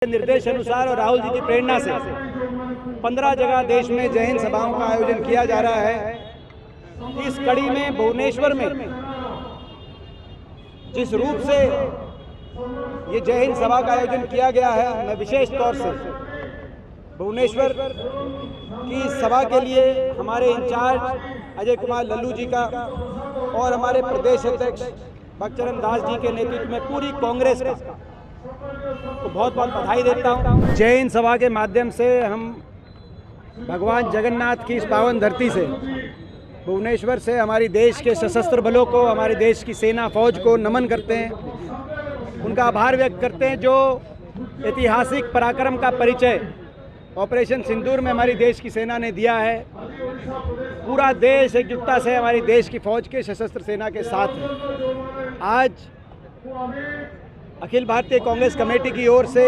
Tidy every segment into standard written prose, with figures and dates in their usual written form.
निर्देश अनुसार और राहुल जी की प्रेरणा से 15 जगह देश में जय हिंद सभाओं का आयोजन किया जा रहा है। इस कड़ी में भुवनेश्वर में जिस रूप से ये जय हिंद सभा का आयोजन किया गया है, मैं विशेष तौर से भुवनेश्वर की सभा के लिए हमारे इंचार्ज अजय कुमार लल्लू जी का और हमारे प्रदेश अध्यक्ष भक्तचरण दास जी के नेतृत्व में पूरी कांग्रेस का तो बहुत बहुत बधाई देता हूँ। जय हिंद सभा के माध्यम से हम भगवान जगन्नाथ की इस पावन धरती से भुवनेश्वर से हमारी देश के सशस्त्र बलों को, हमारे देश की सेना फौज को नमन करते हैं, उनका आभार व्यक्त करते हैं जो ऐतिहासिक पराक्रम का परिचय ऑपरेशन सिंदूर में हमारी देश की सेना ने दिया है। पूरा देश एकजुटता से हमारी देश की फौज के सशस्त्र सेना के साथ है। आज अखिल भारतीय कांग्रेस कमेटी की ओर से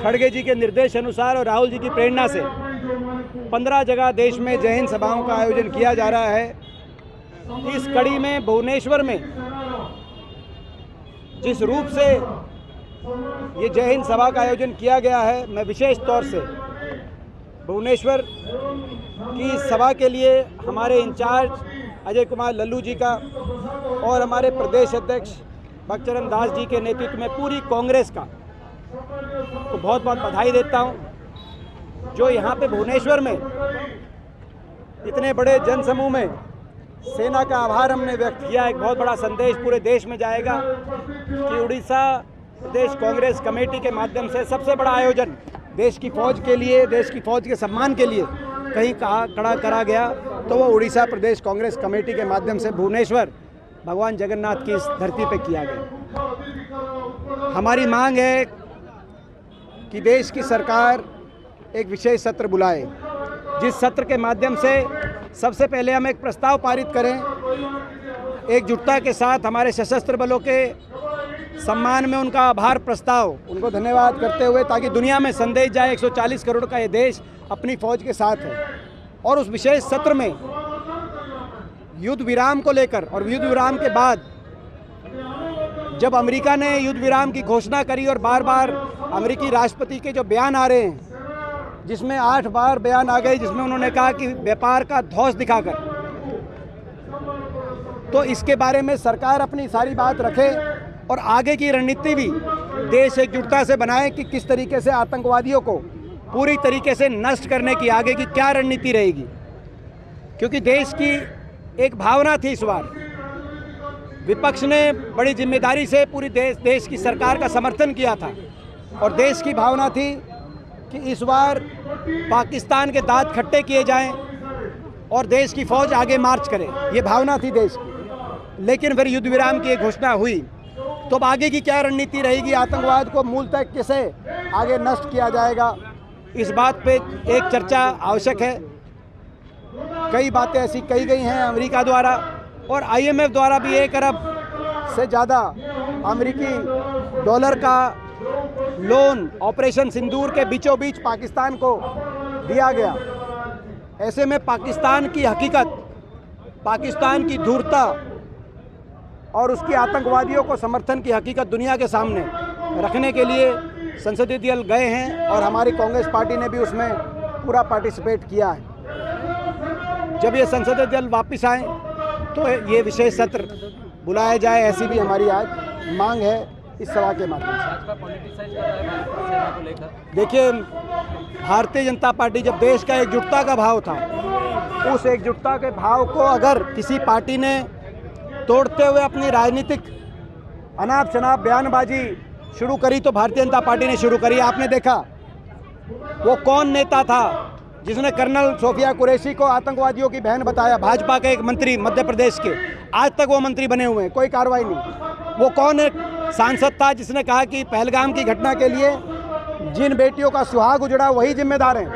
खड़गे जी के निर्देश अनुसार और राहुल जी की प्रेरणा से 15 जगह देश में जय हिंद सभाओं का आयोजन किया जा रहा है। इस कड़ी में भुवनेश्वर में जिस रूप से ये जय हिंद सभा का आयोजन किया गया है, मैं विशेष तौर से भुवनेश्वर की सभा के लिए हमारे इंचार्ज अजय कुमार लल्लू जी का और हमारे प्रदेश अध्यक्ष भक्तचरण दास जी के नेतृत्व में पूरी कांग्रेस का तो बहुत बहुत बधाई देता हूं, जो यहाँ पे भुवनेश्वर में इतने बड़े जनसमूह में सेना का आभार हमने व्यक्त किया। एक बहुत बड़ा संदेश पूरे देश में जाएगा कि उड़ीसा प्रदेश कांग्रेस कमेटी के माध्यम से सबसे बड़ा आयोजन देश की फौज के लिए, देश की फौज के सम्मान के लिए कहीं खड़ा करा गया तो वो उड़ीसा प्रदेश कांग्रेस कमेटी के माध्यम से भुवनेश्वर भगवान जगन्नाथ की इस धरती पर किया गया। हमारी मांग है कि देश की सरकार एक विशेष सत्र बुलाए, जिस सत्र के माध्यम से सबसे पहले हम एक प्रस्ताव पारित करें, एकजुटता के साथ हमारे सशस्त्र बलों के सम्मान में उनका आभार प्रस्ताव, उनको धन्यवाद करते हुए, ताकि दुनिया में संदेश जाए 140 करोड़ का ये देश अपनी फौज के साथ है। और उस विशेष सत्र में युद्ध विराम को लेकर और युद्ध विराम के बाद जब अमेरिका ने युद्ध विराम की घोषणा करी और बार बार अमेरिकी राष्ट्रपति के जो बयान आ रहे हैं, जिसमें 8 बार बयान आ गए जिसमें उन्होंने कहा कि व्यापार का धौंस दिखाकर, तो इसके बारे में सरकार अपनी सारी बात रखे और आगे की रणनीति भी देश एकजुटता से बनाए कि किस तरीके से आतंकवादियों को पूरी तरीके से नष्ट करने की आगे की क्या रणनीति रहेगी। क्योंकि देश की एक भावना थी, इस बार विपक्ष ने बड़ी जिम्मेदारी से पूरी देश की सरकार का समर्थन किया था और देश की भावना थी कि इस बार पाकिस्तान के दांत खट्टे किए जाएं और देश की फौज आगे मार्च करे, ये भावना थी देश की। लेकिन फिर युद्ध विराम की घोषणा हुई तो अब आगे की क्या रणनीति रहेगी, आतंकवाद को मूलतः कैसे आगे नष्ट किया जाएगा, इस बात पे एक चर्चा आवश्यक है। कई बातें ऐसी कही गई हैं अमेरिका द्वारा और IMF द्वारा भी 1 अरब से ज़्यादा अमेरिकी डॉलर का लोन ऑपरेशन सिंदूर के बीचों बीच पाकिस्तान को दिया गया। ऐसे में पाकिस्तान की हकीकत, पाकिस्तान की धूर्तता और उसकी आतंकवादियों को समर्थन की हकीकत दुनिया के सामने रखने के लिए संसदीय दल गए हैं और हमारी कांग्रेस पार्टी ने भी उसमें पूरा पार्टिसिपेट किया है। जब ये संसदीय दल वापस आए तो ये विशेष सत्र बुलाया जाए, ऐसी भी हमारी आज मांग है इस सभा के माध्यम से। देखिए, भारतीय जनता पार्टी जब देश का एकजुटता का भाव था, उस एकजुटता के भाव को अगर किसी पार्टी ने तोड़ते हुए अपनी राजनीतिक अनाप शनाप बयानबाजी शुरू करी तो भारतीय जनता पार्टी ने शुरू करी। आपने देखा वो कौन नेता था जिसने कर्नल सोफिया कुरैशी को आतंकवादियों की बहन बताया, भाजपा के एक मंत्री मध्य प्रदेश के, आज तक वो मंत्री बने हुए हैं, कोई कार्रवाई नहीं। वो कौन एक सांसद था जिसने कहा कि पहलगाम की घटना के लिए जिन बेटियों का सुहाग उजड़ा वही जिम्मेदार हैं,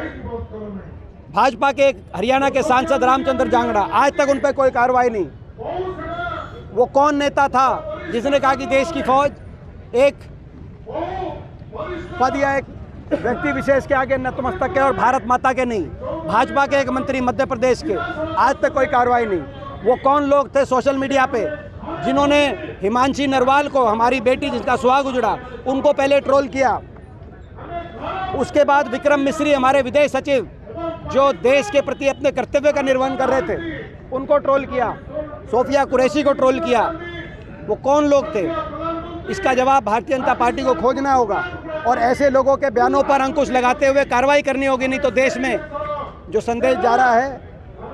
भाजपा के एक हरियाणा के सांसद रामचंद्र जांगड़ा, आज तक उन पर कोई कार्रवाई नहीं। वो कौन नेता था जिसने कहा कि देश की फौज एक पद या एक व्यक्ति विशेष के आगे नतमस्तक है और भारत माता के नहीं, भाजपा के एक मंत्री मध्य प्रदेश के, आज तक कोई कार्रवाई नहीं। वो कौन लोग थे सोशल मीडिया पे जिन्होंने हिमांशी नरवाल को, हमारी बेटी जिसका सुहाग उजड़ा, उनको पहले ट्रोल किया उसके बाद विक्रम मिश्री हमारे विदेश सचिव जो देश के प्रति अपने कर्तव्य का निर्वहन कर रहे थे, उनको ट्रोल किया। सोफिया कुरैशी को ट्रोल किया। वो कौन लोग थे? इसका जवाब भारतीय जनता पार्टी को खोजना होगा और ऐसे लोगों के बयानों पर अंकुश लगाते हुए कार्रवाई करनी होगी। नहीं तो देश में जो संदेश जा रहा है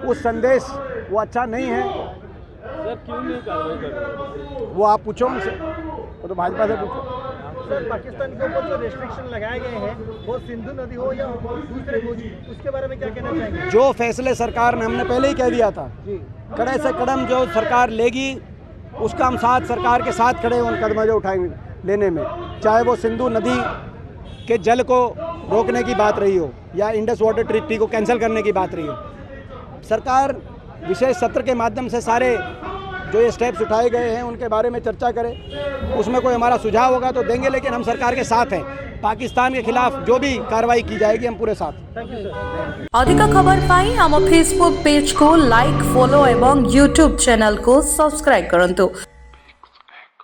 उस संदेश वो अच्छा नहीं है। सर क्यों नहीं कार्रवाई कर रहे? वो आप पूछो उनसे, वो तो भाजपा से पूछो। सर पाकिस्तान के ऊपर जो रेस्ट्रिक्शन लगाए गए हैं वो सिंधु नदी हो या दूसरे कुछ, उसके बारे में क्या कहना चाहेंगे? जो फैसले सरकार ने, हमने पहले ही कह दिया था, कड़े से कदम जो सरकार लेगी उसका हम साथ सरकार के साथ खड़े उन कदम जो उठाएंगे लेने में, चाहे वो सिंधु नदी के जल को रोकने की बात रही हो या इंडस वाटर ट्रीटी को कैंसिल करने की बात रही हो। सरकार विशेष सत्र के माध्यम से सारे जो ये स्टेप्स उठाए गए हैं उनके बारे में चर्चा करें। उसमें कोई हमारा सुझाव होगा तो देंगे, लेकिन हम सरकार के साथ हैं। पाकिस्तान के खिलाफ जो भी कार्रवाई की जाएगी हम पूरे साथ। अधिक खबर पाई आम फेसबुक पेज को लाइक, फॉलो एवं यूट्यूब चैनल को सब्सक्राइब करंतु।